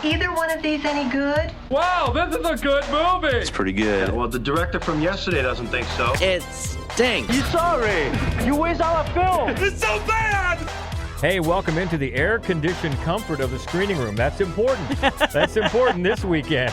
either one of these any good? Wow, this is a good movie. It's pretty good. Yeah, well, the director from yesterday doesn't think so. It stinks. You sorry? You waste our film. It's so bad. Hey, welcome into the air-conditioned comfort of the screening room. That's important. That's important this weekend,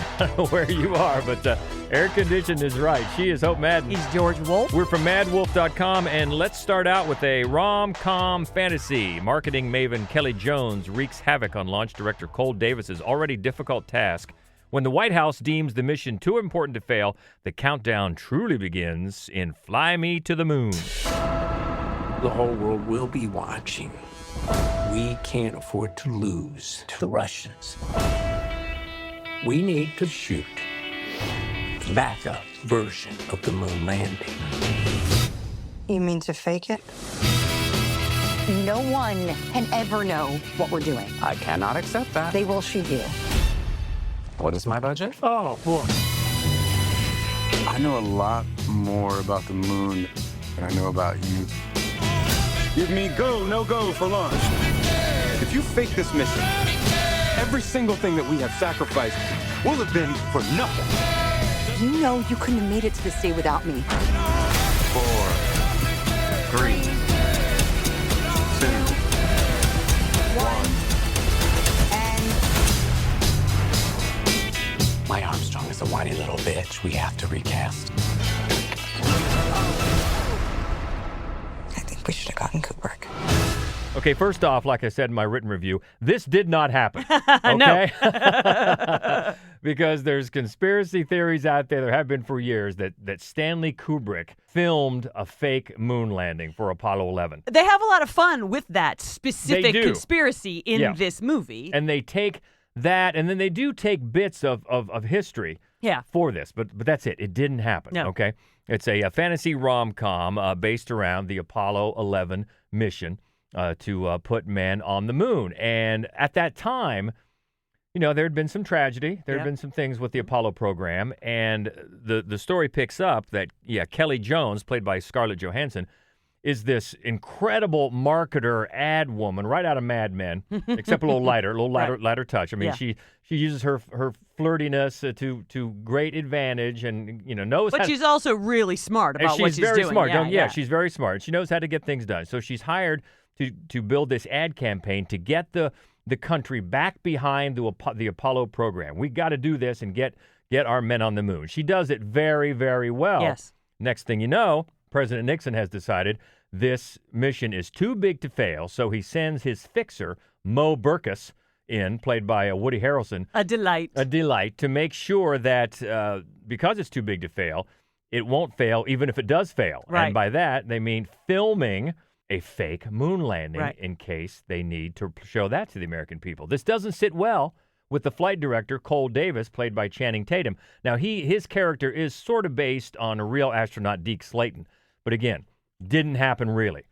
where you are. But air-conditioned is right. She is Hope Madden. He's George Wolf. We're from madwolf.com, and let's start out with a rom-com fantasy. Marketing maven Kelly Jones wreaks havoc on launch director Cole Davis's already difficult task. When the White House deems the mission too important to fail, the countdown truly begins in Fly Me to the Moon. The whole world will be watching. We can't afford to lose to the Russians. We need to shoot the backup version of the moon landing. You mean to fake it? No one can ever know what we're doing. I cannot accept that. They will shoot you. What is my budget? Oh, boy. I know a lot more about the moon than I know about you. Give me go, no go for launch. If you fake this mission, every single thing that we have sacrificed will have been for nothing. You know you couldn't have made it to this day without me. 4, 3, 2, 1. My Armstrong is a whiny little bitch. We have to recast. I think we should have gotten Kubrick. Okay, first off, like I said in my written review, this did not happen, okay? Because there's conspiracy theories out there have been for years that Stanley Kubrick filmed a fake moon landing for Apollo 11. They have a lot of fun with that specific They do. conspiracy in this movie. And they take that, and then they do take bits of history for this, but that's it. It didn't happen, okay? It's a fantasy rom-com based around the Apollo 11 mission to put men on the moon. And at that time, you know, there had been some tragedy. There had been some things with the Apollo program. And the story picks up that, Kelly Jones, played by Scarlett Johansson, is this incredible marketer ad woman right out of Mad Men, except a little lighter touch. I mean, she uses her flirtiness to great advantage, and knows. But she's also really smart about what she's doing. She's very smart. Yeah, she's very smart. She knows how to get things done. So she's hired to build this ad campaign to get the country back behind the Apollo program. We got to do this and get our men on the moon. She does it very, very well. Yes. Next thing you know, President Nixon has decided this mission is too big to fail, so he sends his fixer, Mo Burkus, in, played by Woody Harrelson. A delight, to make sure that because it's too big to fail, it won't fail even if it does fail. Right. And by that, they mean filming a fake moon landing in case they need to show that to the American people. This doesn't sit well with the flight director, Cole Davis, played by Channing Tatum. Now, his character is sort of based on a real astronaut, Deke Slayton. But again, didn't happen really.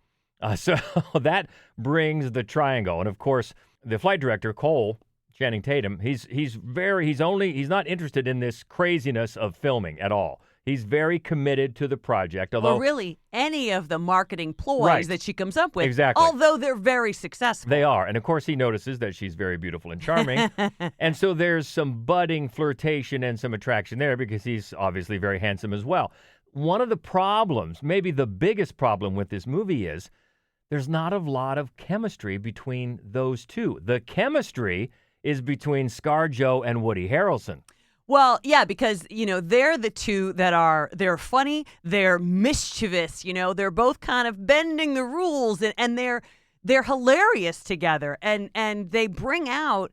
So that brings the triangle. And of course, the flight director, Cole, Channing Tatum, he's not interested in this craziness of filming at all. He's very committed to the project. Although really any of the marketing ploys that she comes up with. Exactly. Although they're very successful. They are. And of course, he notices that she's very beautiful and charming. And so there's some budding flirtation and some attraction there because he's obviously very handsome as well. One of the problems, maybe the biggest problem with this movie is there's not a lot of chemistry between those two. The chemistry is between ScarJo and Woody Harrelson. Well, yeah, because, they're the two that they're funny, they're mischievous, they're both kind of bending the rules and they're hilarious together and they bring out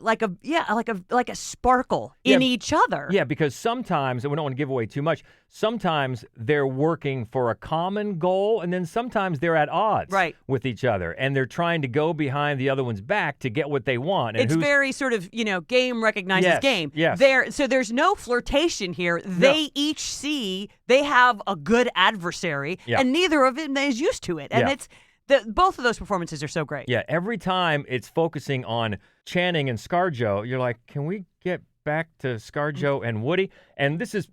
like a sparkle in each other. Yeah, because sometimes, and we don't want to give away too much, sometimes they're working for a common goal, and then sometimes they're at odds with each other, and they're trying to go behind the other one's back to get what they want. And it's very sort of, game recognizes game. Yes. So there's no flirtation here. They each see they have a good adversary, and neither of them is used to it. And it's both of those performances are so great. Yeah, every time it's focusing on Channing and ScarJo, you're like, can we get back to ScarJo and Woody. And this is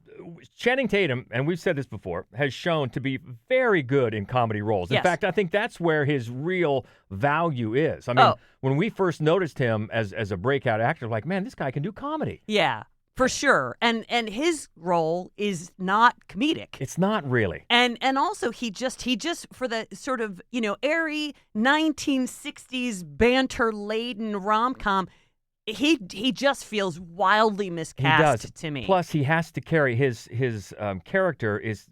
Channing Tatum, and we've said this before, has shown to be very good in comedy roles. In fact, I think that's where his real value is. I mean, when we first noticed him as a breakout actor, like, man, this guy can do comedy. Yeah, for sure. And his role is not comedic. It's not really. And also he just for the sort of, airy 1960s banter-laden rom-com, he just feels wildly miscast to me. Plus, he has to carry his character is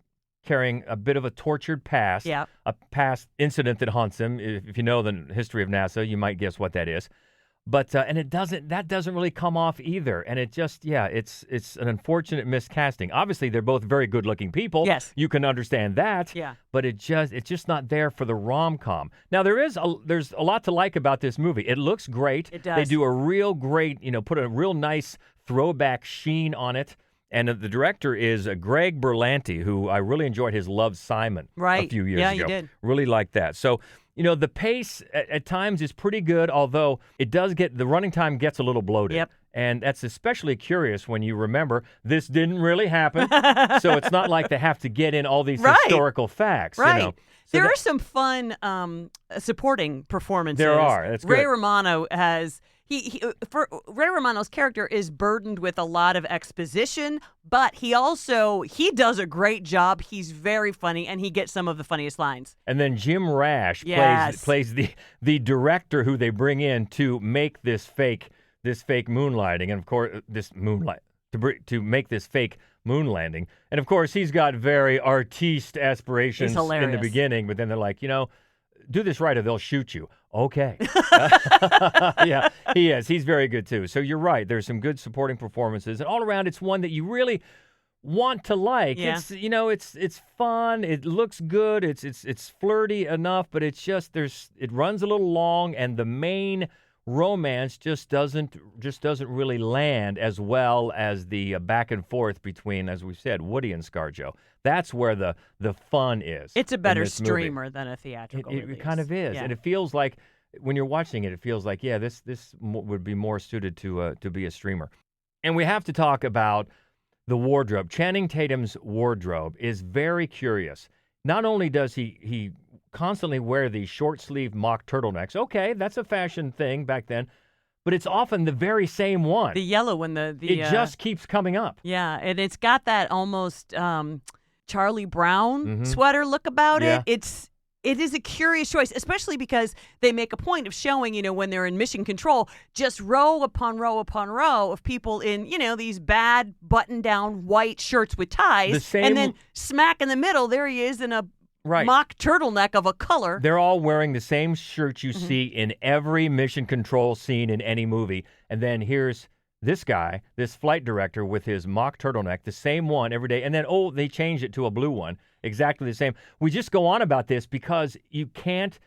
carrying a bit of a tortured past, a past incident that haunts him. If you know the history of NASA, you might guess what that is. But and that doesn't really come off either. And it just it's an unfortunate miscasting. Obviously, they're both very good-looking people. Yes, you can understand that. Yeah, but it's just not there for the rom-com. Now there's a lot to like about this movie. It looks great. It does. They do a real great, put a real nice throwback sheen on it. And the director is Greg Berlanti, who I really enjoyed his Love, Simon a few years ago. Yeah, you did. Really liked that. So, the pace at times is pretty good, although the running time gets a little bloated. Yep. And that's especially curious when you remember this didn't really happen. So it's not like they have to get in all these historical facts. Right. So there are some fun supporting performances. There are. That's good. Ray Romano has... For Ray Romano's character is burdened with a lot of exposition, but he does a great job. He's very funny, and he gets some of the funniest lines. And then Jim Rash plays the director who they bring in to make this fake moonlighting, and of course to make this fake moon landing. And of course, he's got very artiste aspirations in the beginning, but then they're like, do this right or they'll shoot you. Okay. Yeah, he is. He's very good too. So you're right. There's some good supporting performances. And all around, it's one that you really want to like. Yeah. It's fun. It looks good. It's flirty enough, but it's just it runs a little long, and the main romance just doesn't really land as well as the back and forth between, as we've said, Woody and ScarJo. That's where the fun is. It's a better streamer than a theatrical release. It kind of is, and it feels like when you're watching it, it feels like this would be more suited to be a streamer. And we have to talk about the wardrobe. Channing Tatum's wardrobe is very curious. Not only does he constantly wear these short-sleeve mock turtlenecks. Okay, that's a fashion thing back then, but it's often the very same one. The yellow one, it just keeps coming up. Yeah, and it's got that almost Charlie Brown sweater look about it. It is a curious choice, especially because they make a point of showing, when they're in mission control, just row upon row upon row of people in, these bad button-down white shirts with ties, and then smack in the middle, there he is in a mock turtleneck of a color. They're all wearing the same shirt you see in every mission control scene in any movie. And then here's this guy, this flight director with his mock turtleneck, the same one every day. And then, they changed it to a blue one, exactly the same. We just go on about this because you can't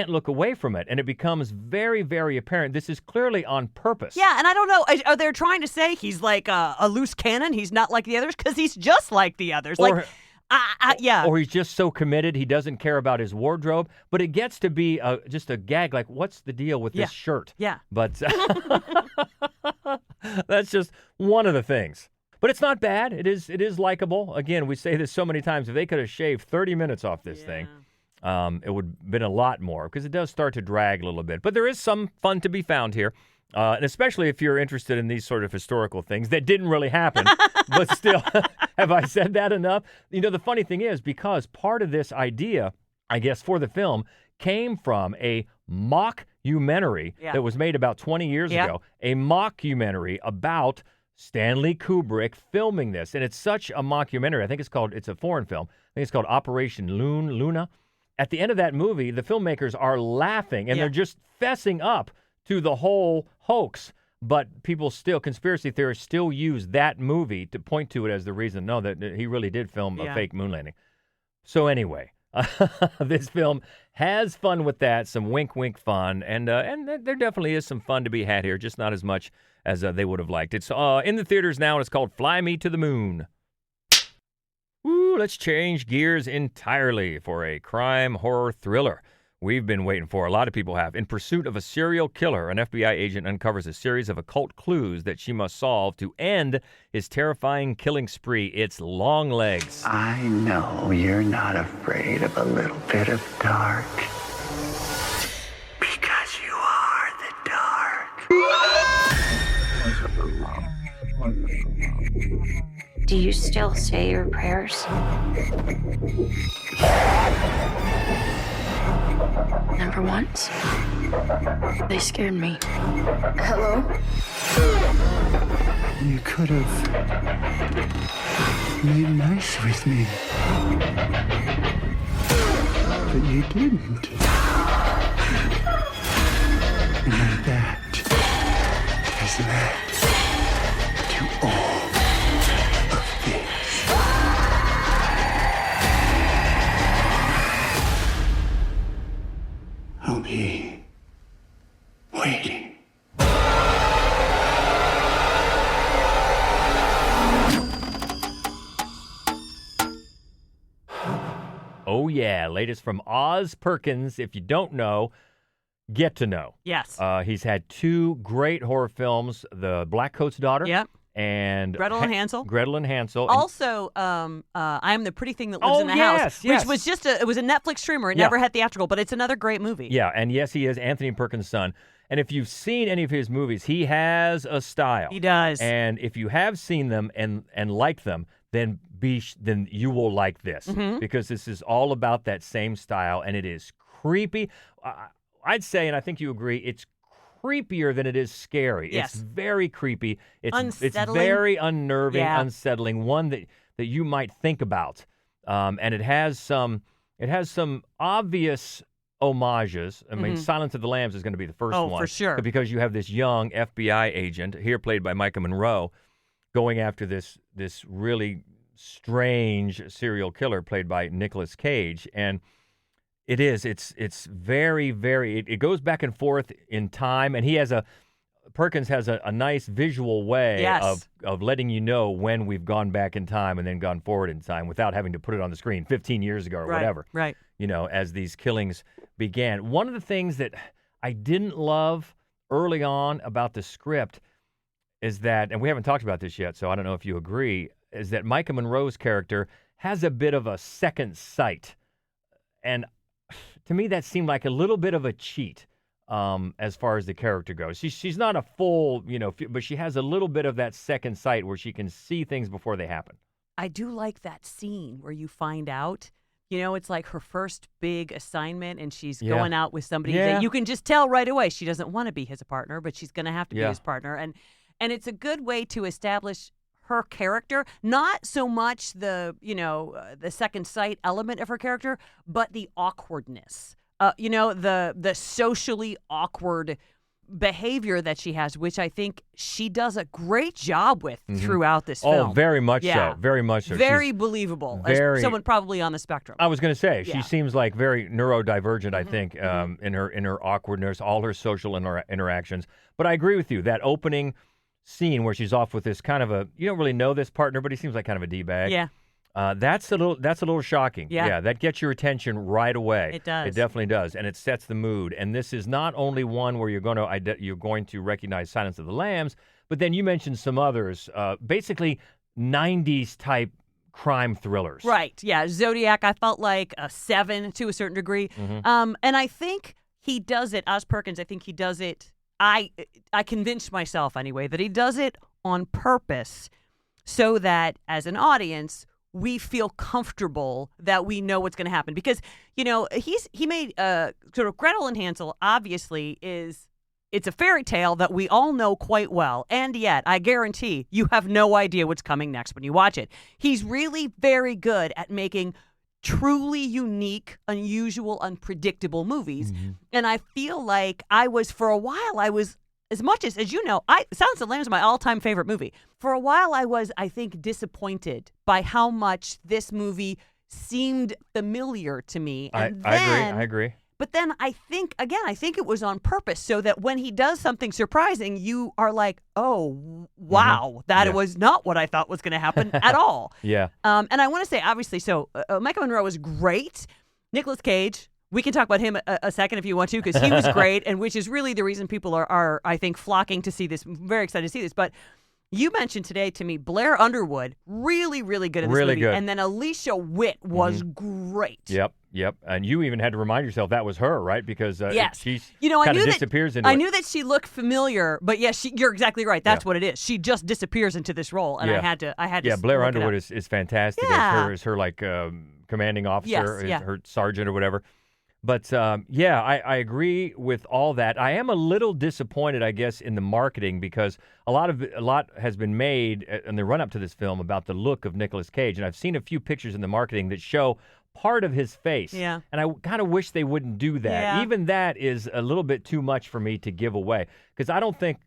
look away from it. And it becomes very, very apparent. This is clearly on purpose. Yeah, and I don't know, are they trying to say he's like a loose cannon? He's not like the others? Because he's just like the others. Or he's just so committed he doesn't care about his wardrobe. But it gets to be just a gag, like, what's the deal with this shirt? Yeah. But that's just one of the things. But it's not bad. It is likable. Again, we say this so many times. If they could have shaved 30 minutes off this thing, it would have been a lot more, because it does start to drag a little bit. But there is some fun to be found here. And especially if you're interested in these sort of historical things that didn't really happen, but still, have I said that enough? The funny thing is, because part of this idea, I guess, for the film came from a mockumentary that was made about 20 years ago, a mockumentary about Stanley Kubrick filming this. And it's such a mockumentary. I think it's a foreign film. I think it's called Operation Luna. At the end of that movie, the filmmakers are laughing, and they're just fessing up to the whole hoax, but conspiracy theorists still use that movie to point to it as the reason, that he really did film a fake moon landing. So anyway, this film has fun with that, some wink fun, and there definitely is some fun to be had here, just not as much as they would have liked. It's in the theaters now, and it's called Fly Me to the Moon. Let's change gears entirely for a crime horror thriller we've been waiting for. A lot of people have. In pursuit of a serial killer, an FBI agent uncovers a series of occult clues that she must solve to end his terrifying killing spree. It's Longlegs. I know you're not afraid of a little bit of dark. Because you are the dark. Do you still say your prayers? Never once. They scared me. Hello? You could have made nice with me. But you didn't. And that has led to all of this. I'll be waiting. Oh, yeah. Latest from Oz Perkins. If you don't know, get to know. Yes. He's had 2 great horror films, The Black Coat's Daughter. Yep. And Gretel and Hansel. Gretel and Hansel. Also, I Am the Pretty Thing That Lives in the House, which was it was a Netflix streamer. It never had theatrical, but it's another great movie. Yeah, and yes, he is Anthony Perkins' son. And if you've seen any of his movies, he has a style. He does. And if you have seen them and like them, then you will like this, because this is all about that same style, and it is creepy. I'd say, and I think you agree, it's creepier than it is scary. Yes. It's very creepy. It's Unsettling. very unnerving, unsettling. One that you might think about. And it has some obvious homages. I mean, Silence of the Lambs is going to be the first one. Oh, for sure. Because you have this young FBI agent, here played by Micah Monroe, going after this really strange serial killer played by Nicolas Cage. And it's very, very, it goes back and forth in time, and Perkins has a nice visual way of letting you know when we've gone back in time and then gone forward in time without having to put it on the screen 15 years ago or whatever. Right. You know, as these killings began. One of the things that I didn't love early on about the script is that, and we haven't talked about this yet, so I don't know if you agree, is that Micah Monroe's character has a bit of a second sight. And to me, that seemed like a little bit of a cheat as far as the character goes. She's not a full, but she has a little bit of that second sight where she can see things before they happen. I do like that scene where you find out, it's like her first big assignment, and she's going out with somebody that you can just tell right away she doesn't want to be his partner, but she's going to have to be his partner. And it's a good way to establish her character, not so much the second sight element of her character, but the awkwardness, the socially awkward behavior that she has, which I think she does a great job with throughout this film. Oh, very much so. Very much so. Very believable. As someone probably on the spectrum. I was going to say, she seems like very neurodivergent, I think, in her awkwardness, all her social interactions. But I agree with you, that opening scene where she's off with this kind of you don't really know this partner, but he seems like kind of a D-bag. Yeah. That's a little shocking. Yeah. That gets your attention right away. It does. It definitely does, and it sets the mood. And this is not only one where you're going to recognize Silence of the Lambs, but then you mentioned some others, basically 90s type crime thrillers. Right. Yeah. Zodiac, I felt like a 7 to a certain degree. And I think he does it, Oz Perkins, I think he does it. I convinced myself anyway that he does it on purpose so that as an audience we feel comfortable that we know what's going to happen, because he made sort of Gretel and Hansel obviously it's a fairy tale that we all know quite well, and yet I guarantee you have no idea what's coming next when you watch it. He's really very good at making truly unique, unusual, unpredictable movies. And I feel like for a while, as much as you know, Silence of the Lambs is my all-time favorite movie. For a while, I was, I think, disappointed by how much this movie seemed familiar to me. And I agree. But then I think it was on purpose, so that when he does something surprising, you are like, oh, wow, that was not what I thought was going to happen at all. Yeah. And I want to say, obviously, so Micah Monroe was great. Nicolas Cage We can talk about him a second if you want to, because he was great, and which is really the reason people are, I think, flocking to see this. I'm very excited to see this. But you mentioned today to me Blair Underwood, really, really good in this movie. Good. And then Alicia Witt was great. Yep. And you even had to remind yourself that was her, right? Because yes. she kind of disappears into it. I knew that she looked familiar, but yes, you're exactly right. That's what it is. She just disappears into this role, and I had to. Yeah, Blair Underwood is fantastic as her like commanding officer, her sergeant or whatever. But I agree with all that. I am a little disappointed, I guess, in the marketing because a lot has been made in the run up to this film about the look of Nicolas Cage, and I've seen a few pictures in the marketing that show part of his face. Yeah. And I kind of wish they wouldn't do that. Yeah. Even that is a little bit too much for me to give away because I don't think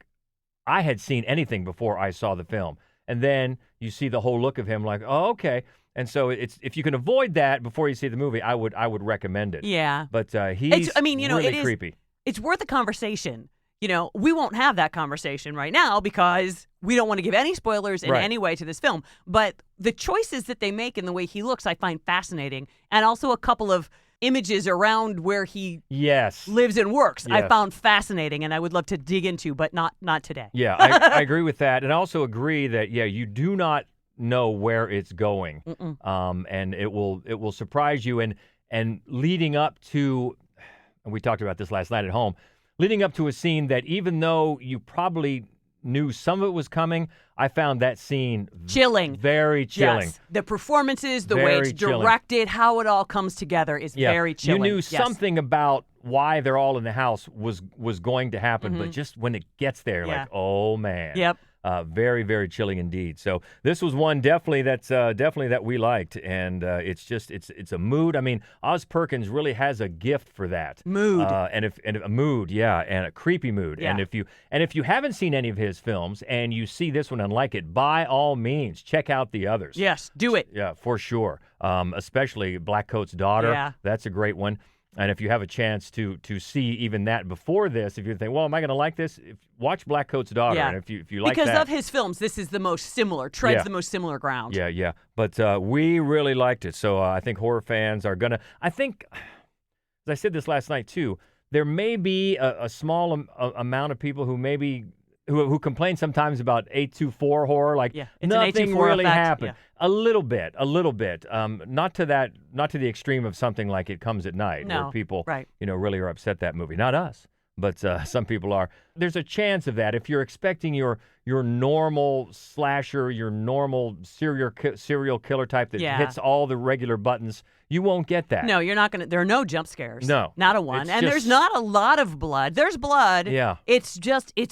I had seen anything before I saw the film. And then you see the whole look of him like, oh, okay. And so if you can avoid that before you see the movie, I would recommend it. Yeah. But he's really creepy. It's worth a conversation. We won't have that conversation right now because we don't want to give any spoilers in any way to this film. But the choices that they make in the way he looks, I find fascinating. And also a couple of images around where he lives and works, I found fascinating, and I would love to dig into, but not today. Yeah, I agree with that. And I also agree that, you do not know where it's going. And it will surprise you. And leading up to, and we talked about this last night at home, leading up to a scene that even though you probably knew some of it was coming, I found that scene chilling. Very chilling. Yes. The performances, the way it's directed, how it all comes together is very chilling. You knew something about why they're all in the house was going to happen, but just when it gets there, like, oh man. Yep. Very, very chilling indeed. So this was one definitely that we liked, and it's a mood. I mean, Oz Perkins really has a gift for that mood, and a mood, and a creepy mood. Yeah. And if you haven't seen any of his films and you see this one and like it, by all means check out the others. Yes, do it. Yeah, for sure. Especially Black Coat's Daughter. Yeah. That's a great one. And if you have a chance to see even that before this, if you think, well, am I going to like this? Watch Black Coat's Daughter. Yeah. And if you like because that. of his films, this is the most similar, treads the most similar ground. Yeah. But we really liked it. So I think horror fans are going to, I think, as I said this last night too, there may be a small amount of people who complain sometimes about A24 horror, like nothing really happened. Yeah. A little bit. Not to the extreme of something like It Comes at Night, where people, really are upset that movie. Not us, but some people are. There's a chance of that if you're expecting your normal slasher, your normal serial killer type that hits all the regular buttons. You won't get that. No, you're not going to. There are no jump scares. No. Not a one. And there's not a lot of blood. There's blood. Yeah. It's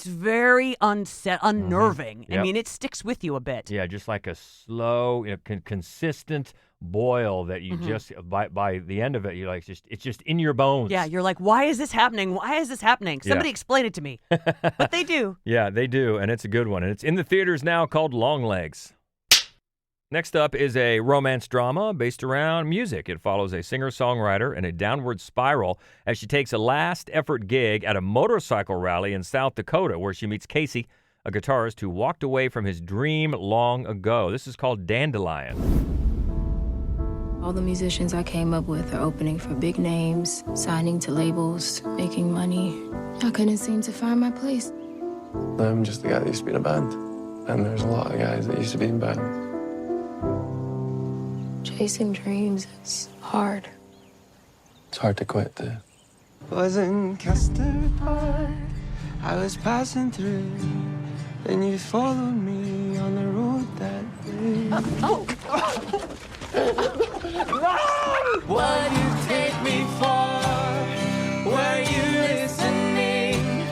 very unnerving. Yep. I mean, it sticks with you a bit. Yeah, just like a slow, consistent boil that you just, by the end of it, you're like, it's just in your bones. Yeah, you're like, why is this happening? Why is this happening? Somebody explain it to me. But they do. Yeah, they do. And it's a good one. And it's in the theaters now, called Longlegs. Next up is a romance drama based around music. It follows a singer-songwriter in a downward spiral as she takes a last-effort gig at a motorcycle rally in South Dakota where she meets Casey, a guitarist who walked away from his dream long ago. This is called Dandelion. All the musicians I came up with are opening for big names, signing to labels, making money. I couldn't seem to find my place. I'm just the guy that used to be in a band, and there's a lot of guys that used to be in bands. Chasing dreams is hard. It's hard to quit, too. Was in Custard Park, I was passing through, and you followed me on the road that day. What do you take me for? Were you listening?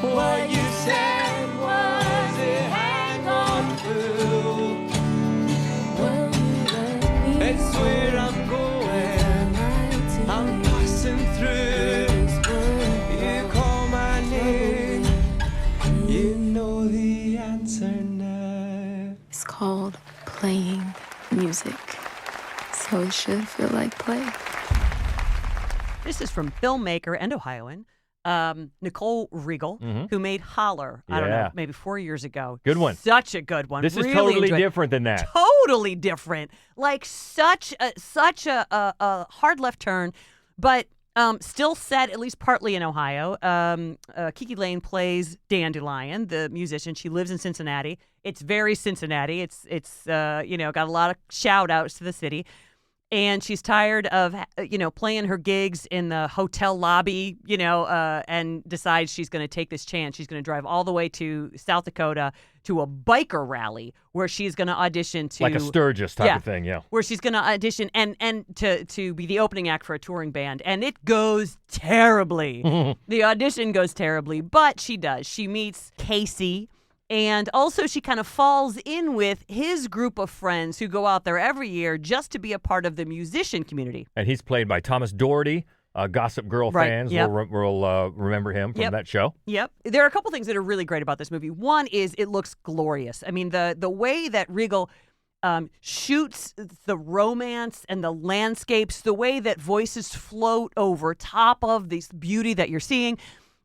What you said was it had gone through. It's where I'm going, I'm passing through. You call my name, you know the answer now. It's called playing music, so it should feel like play. This is from filmmaker and Ohioan Nicole Riegel, who made Holler, I don't know, maybe 4 years ago. Good one. Such a good one. This is really totally different than that. Totally different. Like such a hard left turn, but Still set at least partly in Ohio. Kiki Lane plays Dandelion, the musician. She lives in Cincinnati. It's very Cincinnati. It's got a lot of shout outs to the city. And she's tired of, playing her gigs in the hotel lobby, and decides she's going to take this chance. She's going to drive all the way to South Dakota to a biker rally where she's going to audition to... Like a Sturgis type of thing, yeah. Where she's going to audition and to be the opening act for a touring band. And it goes terribly. The audition goes terribly, but she does. She meets Casey. And also she kind of falls in with his group of friends who go out there every year just to be a part of the musician community. And he's played by Thomas Doherty. Gossip Girl fans will remember him from that show. Yep. There are a couple things that are really great about this movie. One is it looks glorious. I mean, the way that Regal shoots the romance and the landscapes, the way that voices float over top of this beauty that you're seeing.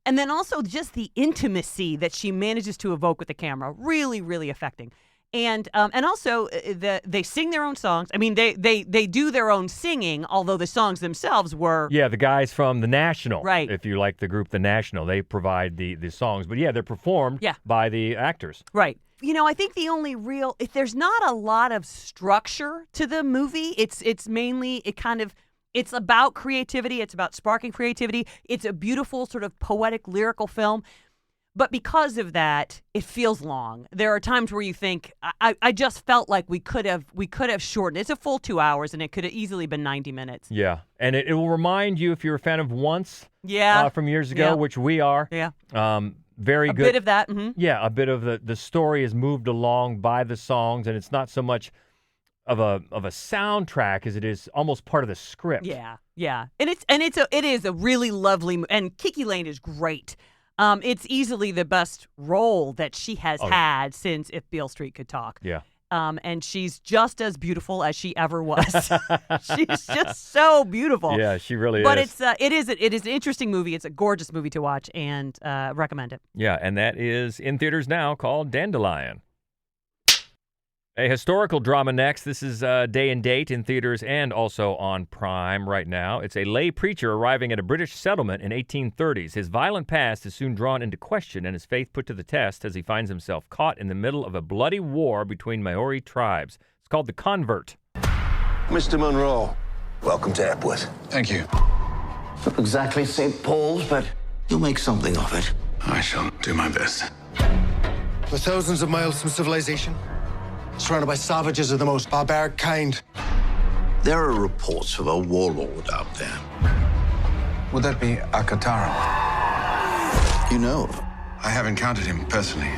And then also just the intimacy that she manages to evoke with the camera, really, really affecting. And also they sing their own songs. I mean, they do their own singing, although the songs themselves were... Yeah, the guys from The National. Right. If you like the group The National, they provide the songs. But yeah, they're performed by the actors. Right. I think the only real... If there's not a lot of structure to the movie, it's mainly... It's about creativity. It's about sparking creativity. It's a beautiful sort of poetic, lyrical film. But because of that, it feels long. There are times where you think, I just felt like we could have shortened. It's a full 2 hours, and it could have easily been 90 minutes. Yeah, and it will remind you, if you're a fan of Once from years ago, which we are. Yeah. Very good. A bit of that. Mm-hmm. Yeah, a bit of the story is moved along by the songs, and it's not so much of a soundtrack as it is almost part of the script. Yeah, and it is a really lovely, and Kiki Lane is great. It's easily the best role that she has had since If Beale Street Could Talk. Yeah. And she's just as beautiful as she ever was. She's just so beautiful. Yeah, she really but is. But it is an interesting movie. It's a gorgeous movie to watch, and recommend it. Yeah, and that is in theaters now, called Dandelion. A historical drama next. This is Day and Date in theaters and also on Prime right now. It's a lay preacher arriving at a British settlement in 1830s. His violent past is soon drawn into question and his faith put to the test as he finds himself caught in the middle of a bloody war between Maori tribes. It's called The Convert. Mr. Monroe, welcome to Epworth. Thank you. Not exactly St. Paul's, but you'll make something of it. I shall do my best. We're thousands of miles from civilization, surrounded by savages of the most barbaric kind. There are reports of a warlord out there. Would that be Akatara? You know? I have encountered him personally.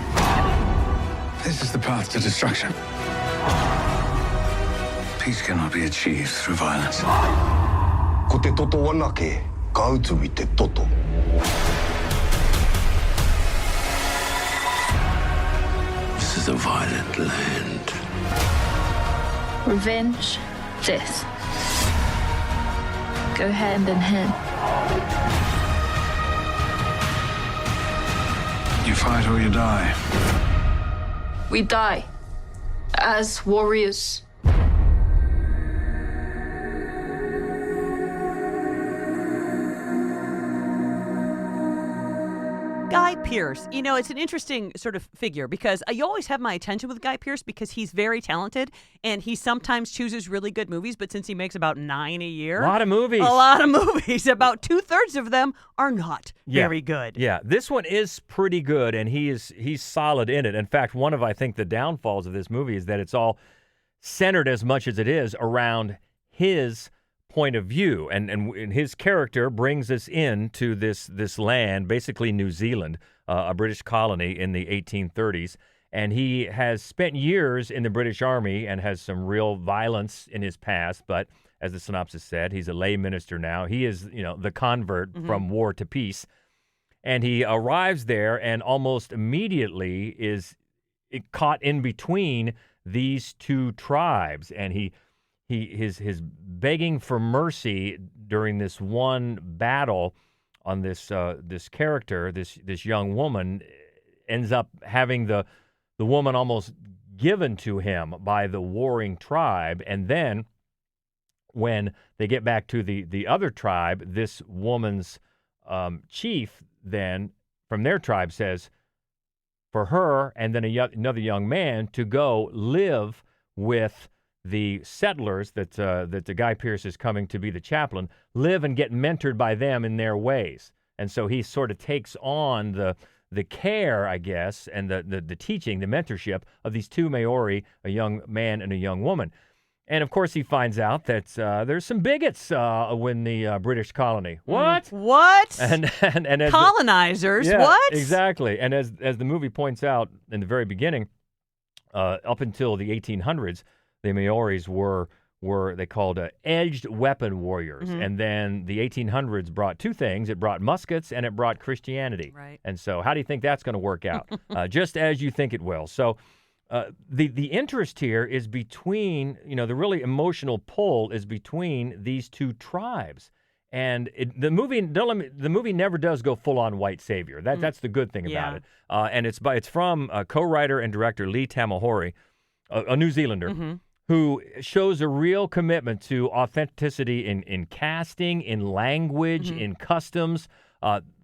This is the path to destruction. Peace cannot be achieved through violence. Ko te toto wanake, ka utu I te toto. This is a violent land. Revenge, death. Go hand in hand. You fight or you die. We die as warriors. Guy Pearce, it's an interesting sort of figure because you always have my attention with Guy Pearce because he's very talented and he sometimes chooses really good movies, but since he makes about 9 a year. A lot of movies. About 2/3 of them are not very good. Yeah, this one is pretty good and he's solid in it. In fact, one of, I think, the downfalls of this movie is that it's all centered as much as it is around his point of view, and his character brings us into this land, basically New Zealand, a British colony in the 1830s, and he has spent years in the British Army and has some real violence in his past, but as the synopsis said, he's a lay minister now. He is, the convert from war to peace, and he arrives there and almost immediately is caught in between these two tribes, and his begging for mercy during this one battle on this character, this young woman, ends up having the woman almost given to him by the warring tribe. And then when they get back to the other tribe, this woman's chief then from their tribe says for her and then another young man to go live with the settlers that the Guy Pearce is coming to be the chaplain, live and get mentored by them in their ways. And so he sort of takes on the care, I guess, and the teaching, the mentorship of these two Maori, a young man and a young woman. And, of course, he finds out that there's some bigots in the British colony. What? What? And as colonizers? Yeah, what? Exactly. And as the movie points out in the very beginning, up until the 1800s, the Maoris were they called edged weapon warriors. Mm-hmm. And then the 1800s brought two things. It brought muskets and it brought Christianity. Right. And so how do you think that's going to work out? Just as you think it will. So the interest here is between, the really emotional pull is between these two tribes. And the movie never does go full on white savior. That's the good thing about it. And it's from co-writer and director Lee Tamahori, a New Zealander, who shows a real commitment to authenticity in casting, in language, in customs,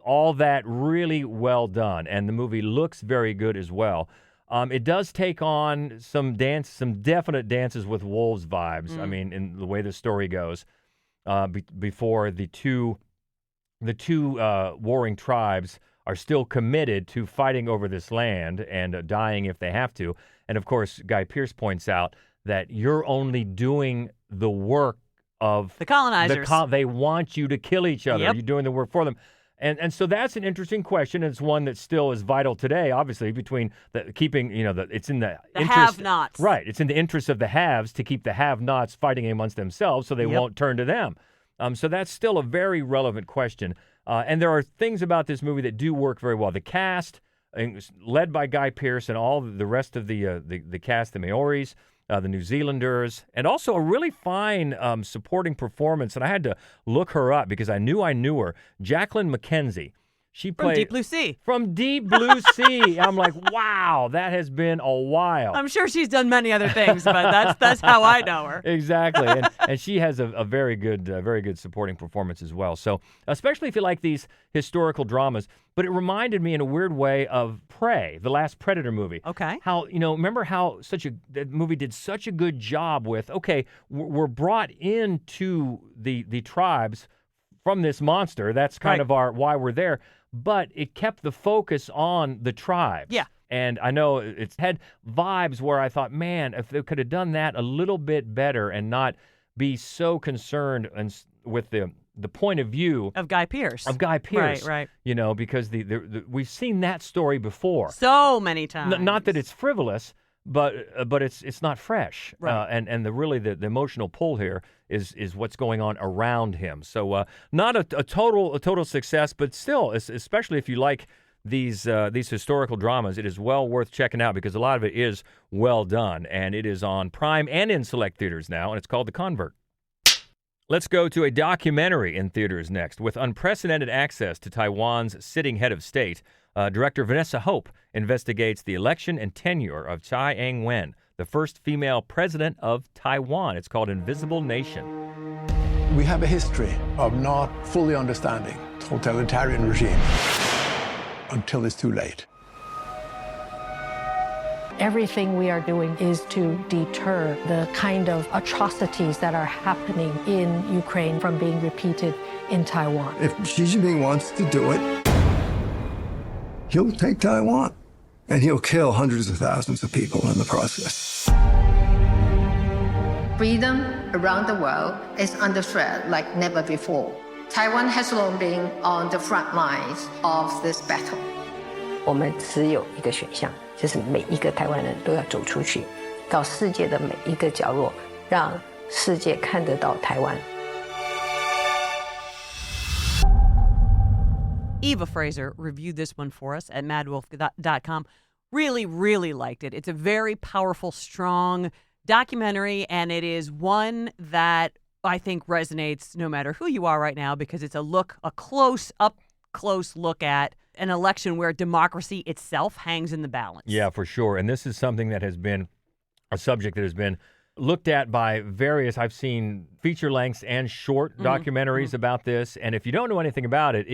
all that really well done. And the movie looks very good as well. It does take on some definite Dances with Wolves vibes. I mean, in the way the story goes, before the two warring tribes are still committed to fighting over this land and dying if they have to. And of course, Guy Pearce points out that you're only doing the work of the colonizers. They want you to kill each other. Yep. You're doing the work for them. And so that's an interesting question. It's one that still is vital today, obviously, between keeping, it's in the interest. have-nots. Right. It's in the interest of the haves to keep the have-nots fighting amongst themselves so they won't turn to them. So that's still a very relevant question. And there are things about this movie that do work very well. The cast, led by Guy Pearce and all the rest of the cast, the Maoris, the New Zealanders, and also a really fine supporting performance. And I had to look her up because I knew her. Jacqueline McKenzie. She played from Deep Blue Sea. From Deep Blue Sea. I'm like, wow, that has been a while. I'm sure she's done many other things, but that's how I know her. Exactly, and she has a very good supporting performance as well. So, especially if you like these historical dramas, but it reminded me in a weird way of Prey, the last Predator movie. Okay. How remember how that movie did such a good job with we're brought into the tribes from this monster. That's kind of why we're there. But it kept the focus on the tribes. Yeah. And I know it's had vibes where I thought, man, if they could have done that a little bit better and not be so concerned with the point of view of Guy Pearce. Right. Because we've seen that story before. So many times. Not that it's frivolous, but it's not fresh. Right. And the emotional pull here is what's going on around him. So not a total success, but still, especially if you like these historical dramas, it is well worth checking out because a lot of it is well done, and it is on Prime and in select theaters now, and it's called The Convert. Let's go to a documentary in theaters next. With unprecedented access to Taiwan's sitting head of state, director Vanessa Hope investigates the election and tenure of Tsai Ing-wen, the first female president of Taiwan. It's called Invisible Nation. We have a history of not fully understanding totalitarian regime until it's too late. Everything we are doing is to deter the kind of atrocities that are happening in Ukraine from being repeated in Taiwan. If Xi Jinping wants to do it, he'll take Taiwan, and he'll kill hundreds of thousands of people in the process. Freedom around the world is under threat like never before. Taiwan has long been on the front lines of this battle. 我们只有一个选项，就是每一个台湾人都要走出去，到世界的每一个角落，让世界看得到台湾。Eva Fraser reviewed this one for us at madwolf.com. Really, really liked it. It's a very powerful, strong documentary, and it is one that I think resonates no matter who you are right now because it's a close look at an election where democracy itself hangs in the balance. Yeah, for sure. And this is something that has been a subject that has been looked at by various, I've seen feature lengths and short documentaries about this. And if you don't know anything about it,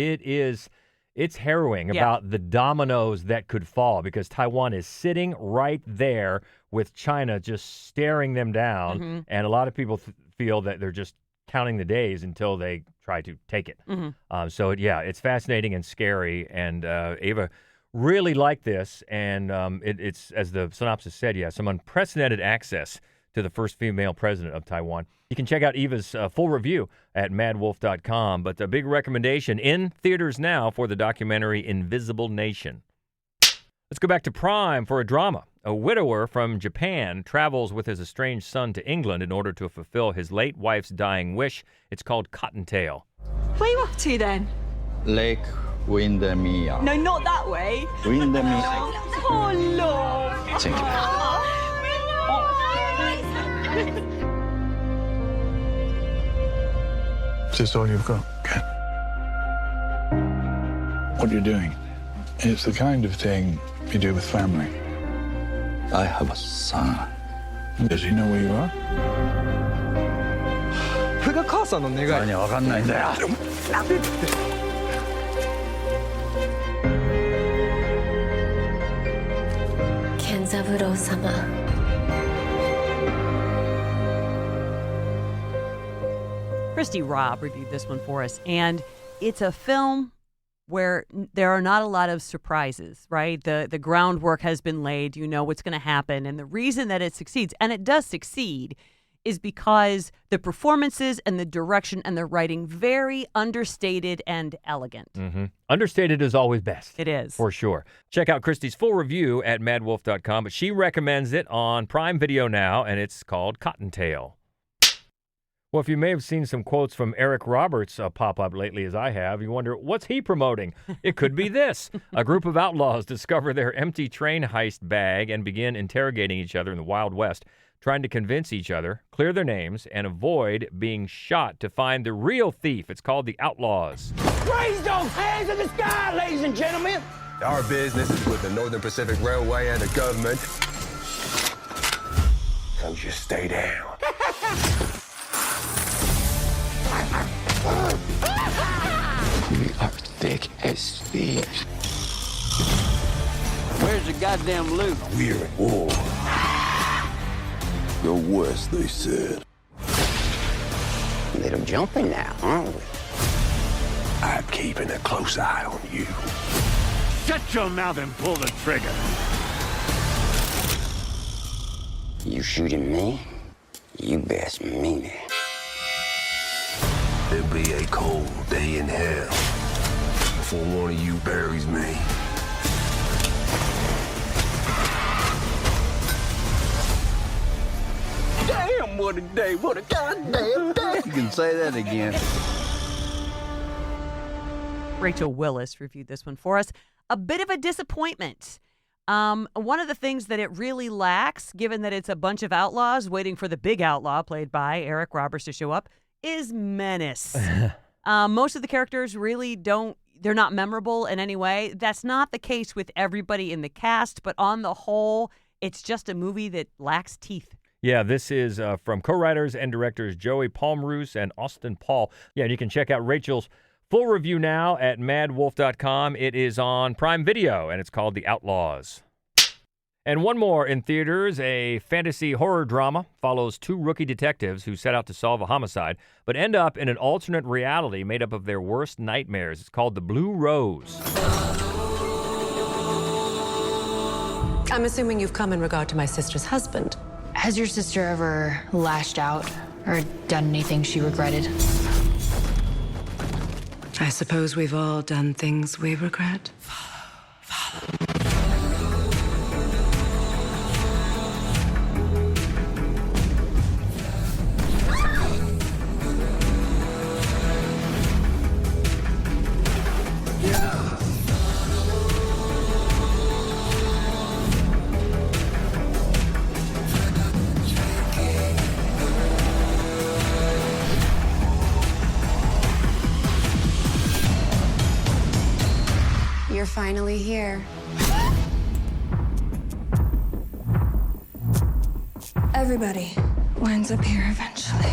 it's harrowing about the dominoes that could fall, because Taiwan is sitting right there with China just staring them down. And a lot of people feel that they're just counting the days until they try to take it. So it's fascinating and scary. And Ava really liked this. And it's, as the synopsis said, some unprecedented access to the first female president of Taiwan. You can check out Eva's full review at madwolf.com. But the big recommendation in theaters now for the documentary Invisible Nation. Let's go back to Prime for a drama. A widower from Japan travels with his estranged son to England in order to fulfill his late wife's dying wish. It's called Cottontail. Where are you off to then? Lake Windermere. No, not that way. Windermere. Oh, Lord. Think about Is this all you've got, Ken? What you're doing, it's the kind of thing you do with family. I have a son. Does he know where you are? これが母さんの願い。何わかんないんだよ。健三郎様。Christy Robb reviewed this one for us, and it's a film where there are not a lot of surprises, right? The groundwork has been laid. You know what's going to happen. And the reason that it succeeds, and it does succeed, is because the performances and the direction and the writing very understated and elegant. Understated is always best. It is. For sure. Check out Christy's full review at madwolf.com, but she recommends it on Prime Video now, and it's called Cottontail. Well, if you may have seen some quotes from Eric Roberts pop up lately, as I have, you wonder, what's he promoting? It could be this. A group of outlaws discover their empty train heist bag and begin interrogating each other in the Wild West, trying to convince each other, clear their names, and avoid being shot to find the real thief. It's called The Outlaws. Raise those hands in the sky, ladies and gentlemen. Our business is with the Northern Pacific Railway and the government. So just stay down. We are thick as thieves. Where's the goddamn loot? We're at war. Go west, they said. A little jumpy now, aren't we? I'm keeping a close eye on you. Shut your mouth and pull the trigger. You shooting me? You best mean it. There'll be a cold day in hell before one of you buries me. Damn, what a day, what a goddamn day. You can say that again. Rachel Willis reviewed this one for us. A bit of a disappointment. One of the things that it really lacks, given that it's a bunch of outlaws waiting for the big outlaw, played by Eric Roberts, to show up, is menace. Most of the characters really they're not memorable in any way. That's not the case with everybody in the cast, but on the whole, it's just a movie that lacks teeth. Yeah, this is from co-writers and directors Joey Palmroos and Austin Paul. Yeah, and you can check out Rachel's full review now at madwolf.com. It is on Prime Video, and it's called The Outlaws. And one more in theaters, a fantasy horror drama follows two rookie detectives who set out to solve a homicide, but end up in an alternate reality made up of their worst nightmares. It's called The Blue Rose. I'm assuming you've come in regard to my sister's husband. Has your sister ever lashed out or done anything she regretted? I suppose we've all done things we regret. You're finally here. Everybody, winds up here eventually.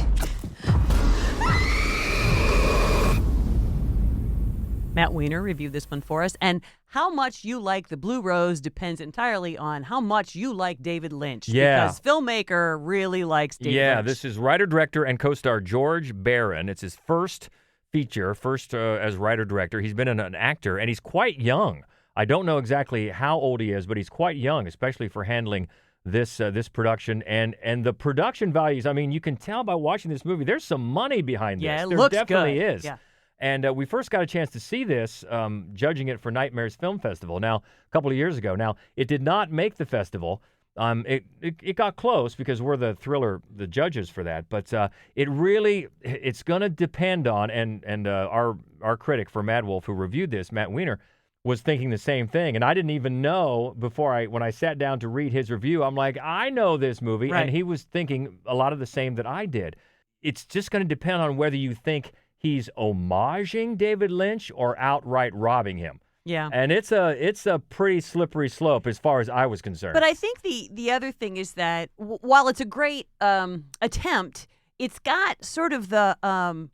Matt Weiner reviewed this one for us. And how much you like The Blue Rose depends entirely on how much you like David Lynch. Yeah. Because filmmaker really likes David Lynch. Yeah, this is writer, director, and co-star George Barron. It's his first feature, as writer-director. He's been an actor, and he's quite young. I don't know exactly how old he is, but he's quite young, especially for handling this production. And the production values, I mean, you can tell by watching this movie, there's some money behind this. Yeah, it there looks definitely good. is. Yeah. And we first got a chance to see this, judging it for Nightmares Film Festival, now, a couple of years ago. Now, it did not make the festival. It got close because we're the judges for that. But it's going to depend on, and our critic for Mad Wolf who reviewed this, Matt Weiner, was thinking the same thing. And I didn't even know when I sat down to read his review, I'm like, I know this movie. Right. And he was thinking a lot of the same that I did. It's just going to depend on whether you think he's homaging David Lynch or outright robbing him. Yeah. And it's a pretty slippery slope as far as I was concerned. But I think the other thing is that while it's a great attempt, it's got sort of the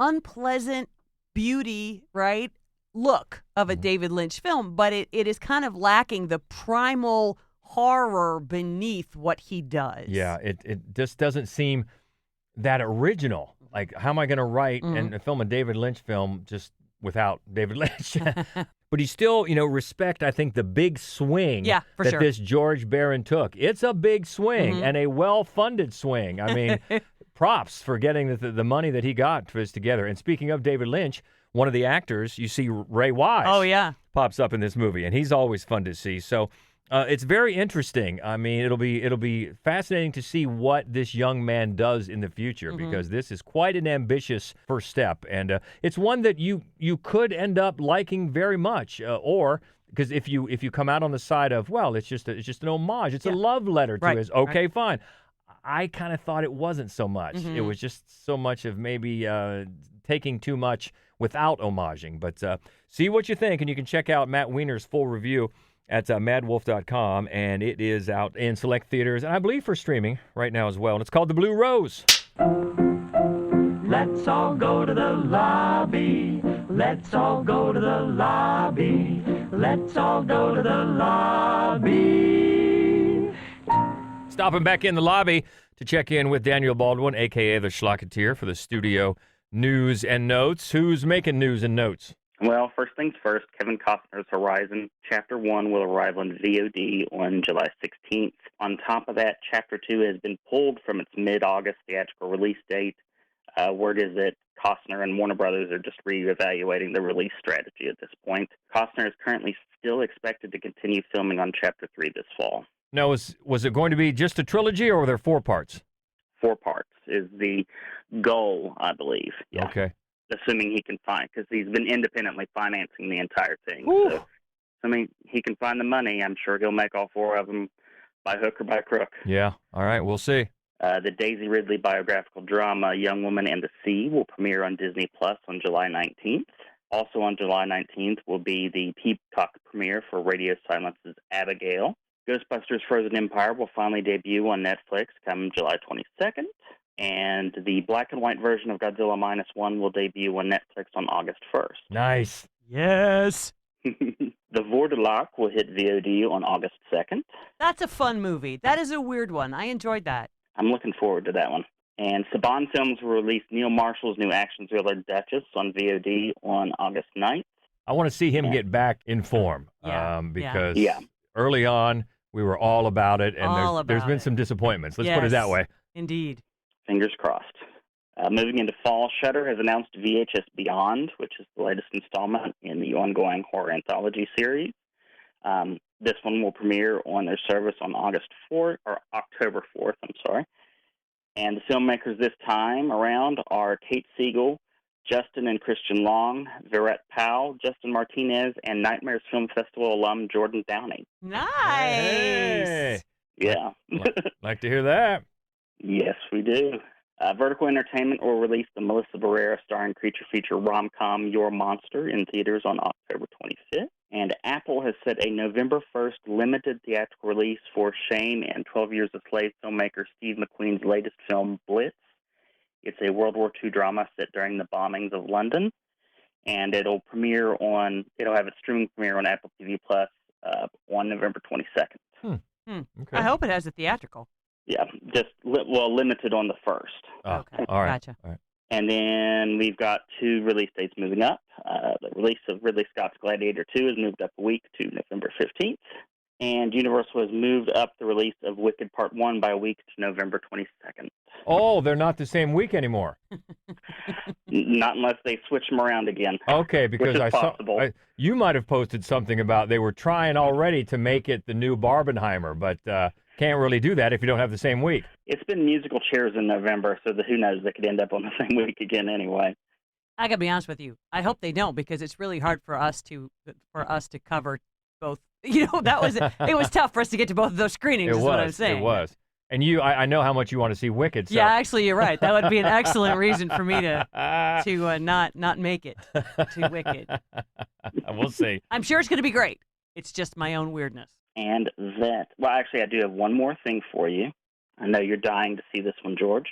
unpleasant beauty, right, look of a David Lynch film, but it is kind of lacking the primal horror beneath what he does. Yeah, it just doesn't seem that original. Like, how am I going to write and film a David Lynch film just without David Lynch? But you still, respect, I think, the big swing that this George Barron took. It's a big swing and a well-funded swing. I mean, props for getting the money that he got for this together. And speaking of David Lynch, one of the actors, you see Ray Wise pops up in this movie, and he's always fun to see. So it's very interesting. I mean, it'll be fascinating to see what this young man does in the future because this is quite an ambitious first step, and it's one that you could end up liking very much, or because if you come out on the side of, well, it's just an homage, it's a love letter to his. Okay, fine. I kind of thought it wasn't so much. It was just so much of maybe taking too much without homaging. But see what you think, and you can check out Matt Weiner's full review at madwolf.com, and it is out in select theaters, and I believe for streaming right now as well, and it's called The Blue Rose. Let's all go to the lobby. Let's all go to the lobby. Let's all go to the lobby. Stopping back in the lobby to check in with Daniel Baldwin, a.k.a. the Schlocketeer, for the studio news and notes. Who's making news and notes? Well, first things first, Kevin Costner's Horizon Chapter 1 will arrive on VOD on July 16th. On top of that, Chapter 2 has been pulled from its mid-August theatrical release date. Word is that Costner and Warner Brothers are just reevaluating the release strategy at this point. Costner is currently still expected to continue filming on Chapter 3 this fall. Now, was it going to be just a trilogy, or were there 4 parts? 4 parts is the goal, I believe. Yeah. Okay. Assuming he can find, because he's been independently financing the entire thing. Ooh. So, assuming he can find the money, I'm sure he'll make all 4 of them by hook or by crook. Yeah. All right. We'll see. The Daisy Ridley biographical drama Young Woman and the Sea will premiere on Disney Plus on July 19th. Also on July 19th will be the Peacock premiere for Radio Silence's Abigail. Ghostbusters Frozen Empire will finally debut on Netflix come July 22nd. And the black and white version of Godzilla Minus One will debut on Netflix on August 1st. Nice. Yes. The Vordelach will hit VOD on August 2nd. That's a fun movie. That is a weird one. I enjoyed that. I'm looking forward to that one. And Saban Films will release Neil Marshall's new action thriller Duchess on VOD on August 9th. I want to see him get back in form because early on we were all about it, and there's been some disappointments. Let's put it that way. Indeed. Fingers crossed. Moving into fall, Shudder has announced VHS Beyond, which is the latest installment in the ongoing horror anthology series. This one will premiere on their service on October 4th, And the filmmakers this time around are Kate Siegel, Justin and Christian Long, Verrett Powell, Justin Martinez, and Nightmares Film Festival alum Jordan Downey. Nice. Hey. Yeah. Like to hear that. Yes, we do. Vertical Entertainment will release the Melissa Barrera starring creature feature rom-com Your Monster in theaters on October 25th. And Apple has set a November 1st limited theatrical release for Shame and 12 Years a Slave filmmaker Steve McQueen's latest film, Blitz. It's a World War II drama set during the bombings of London, and it'll have a streaming premiere on Apple TV Plus on November 22nd. I hope it has a theatrical. Yeah, just limited on the 1st. Oh, okay, all right. Gotcha. All right. And then we've got 2 release dates moving up. The release of Ridley Scott's Gladiator 2 has moved up a week to November 15th. And Universal has moved up the release of Wicked Part 1 by a week to November 22nd. Oh, they're not the same week anymore. Not unless they switch them around again. Okay, because which is possible. You might have posted something about they were trying already to make it the new Barbenheimer, but can't really do that if you don't have the same week. It's been musical chairs in November, so who knows, they could end up on the same week again anyway. I gotta be honest with you. I hope they don't, because it's really hard for us to cover both. It was tough for us to get to both of those screenings. What I'm saying. It was. And I know how much you want to see Wicked. So. Yeah, actually, you're right. That would be an excellent reason for me to not make it to Wicked. We'll see. I'm sure it's going to be great. It's just my own weirdness. And actually, I do have one more thing for you. I know you're dying to see this one, George.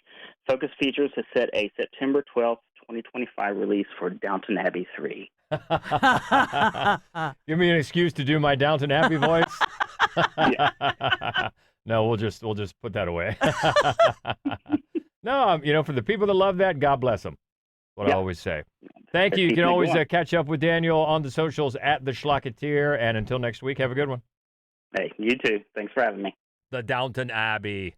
Focus Features has set a September 12th, 2025 release for Downton Abbey 3. Give me an excuse to do my Downton Abbey voice. No, we'll just put that away. No, for the people that love that, God bless them. What I always say. Thank you. You can always catch up with Daniel on the socials at the Schlocketeer. And until next week, have a good one. Hey, you too. Thanks for having me. The Downton Abbey.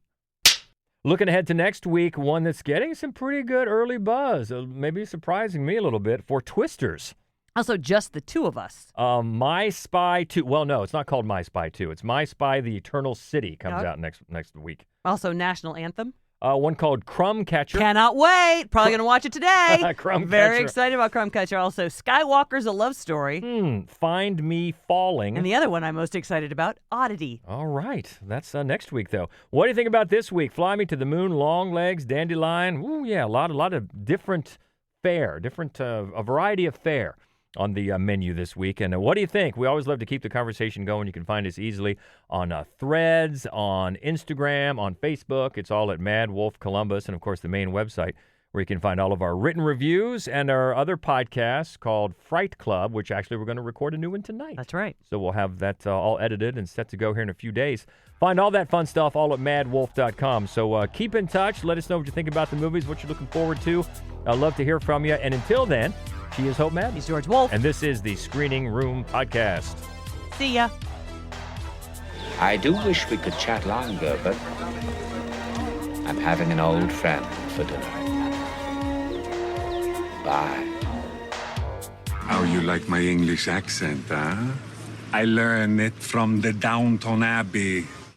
Looking ahead to next week, one that's getting some pretty good early buzz, maybe surprising me a little bit, for Twisters. Also, just the two of us. My Spy 2. Well, no, it's not called My Spy 2. It's My Spy: The Eternal City comes out next week. Also, National Anthem. One called Crumb Catcher. Cannot wait. Probably going to watch it today. Crumb Very Catcher. excited about Crumb Catcher. Also, Skywalker's A Love Story. Find Me Falling. And the other one I'm most excited about, Oddity. All right. That's next week, though. What do you think about this week? Fly Me to the Moon, Longlegs, Dandelion. Ooh, yeah, a lot of different fare, a variety of fare on the menu this week. And what do you think? We always love to keep the conversation going. You can find us easily on Threads, on Instagram, on Facebook. It's all at Mad Wolf Columbus, and of course the main website where you can find all of our written reviews and our other podcasts called Fright Club, which actually we're going to record a new one tonight. That's right. So we'll have that all edited and set to go here in a few days. Find all that fun stuff all at madwolf.com. So keep in touch. Let us know what you think about the movies, what you're looking forward to. I'd love to hear from you. And until then, she is Hope Madden. He's George Wolf. And this is the Screening Room Podcast. See ya. I do wish we could chat longer, but I'm having an old friend for dinner. Bye. How you like my English accent, huh? I learned it from the Downton Abbey.